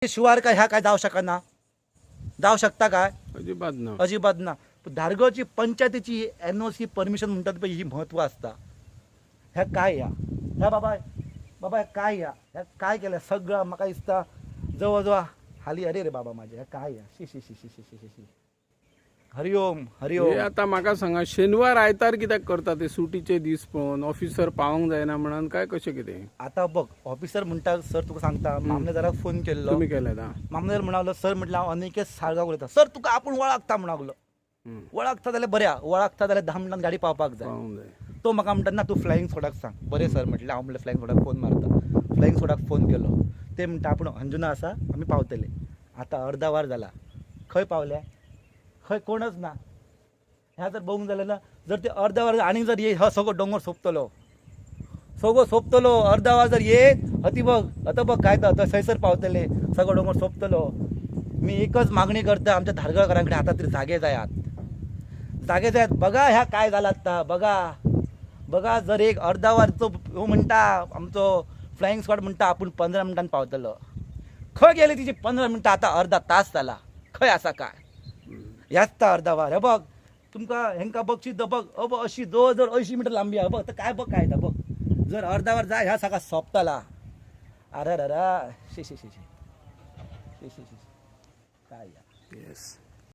शिवार काय ह्या काय जाऊ शकना, जाऊ शकता काय? अजिबात ना. धारगळची पंचायतीची NOC परमिशन म्हणतात पळय, ही महत्व असता. ह्या काय ह्या बाबा ह्या काय ह्या काय केलं सगळं म्हाका दिसता जवळ हाली. अरे रे बाबा माझे ह्या काय शी शी शी शी शी शी शी. हरिओम हरिओम. आता म्हाका सांगा, शेनवार आयतार कित्याक करता ते सुटीचे दीस पळोवन? ऑफिसर पावंक जायना म्हणून काय कशें कितें? आता बघ, ऑफिसर म्हणटा सर तुका सांगता, मामलेदाराक फोन केल्लो. तुम्ही केल्यात? मामलेदार म्हणालो सर म्हटलं हांव अनिकेत साळगांव उलयता. सर तुका आपूण वळखता म्हणालो. वळखता जाल्यार बऱ्या, वळखता जाल्यार 10 मिनटांत गाडी पावपाक जाय. तो म्हाका म्हणटा ना तूं फ्लायिंग स्कॉडाक सांग. बरें सर म्हटलें, हांव म्हणलें फ्लायिंग स्कॉडाक फोन मारता. फ्लायिंग स्कॉडाक फोन केलो. ते म्हणटा आपूण अंजुना आसा, आमी पावतले. आता अर्धा वर जाला, खंय पावले? खंय कोणच ना. ह्या जर बघूंक जालें ना, जर ते अर्धा वर आनी जर ये, हो सगळो डोंगर सोंपतलो, सगळो सोंपतलो. अर्धा वर जर ये, हती बघ, आता बघ काय तर थंयसर पावतले, सगळो डोंगर सोंपतलो. मी एकच मागणी करता, आमच्या धारगळकारां कडेन आता तरी जागे जायात, जागे जायात. बघा ह्या काय झाला आता, बघा जर एक अर्धा वरचो हो म्हणटा आमचो फ्लायिंग स्क्वॉड म्हणटा आपूण 15 मिनटांत पावतलो. खंय गेली तिची 15 मिनटां? आता अर्धा तास जाला. खंय आसा काय? ह्याच अर्धा वर. हे बघ तुमकां हेंका बघशी बघ, अशी जवळ 80 मिटर लांबी आहे. बघ तर काय बघ काय बघ, जर अर्धा वर जाय ह्या सगळा सोंपतला. अरे शी शी शी शी शी शी शी काय. येस.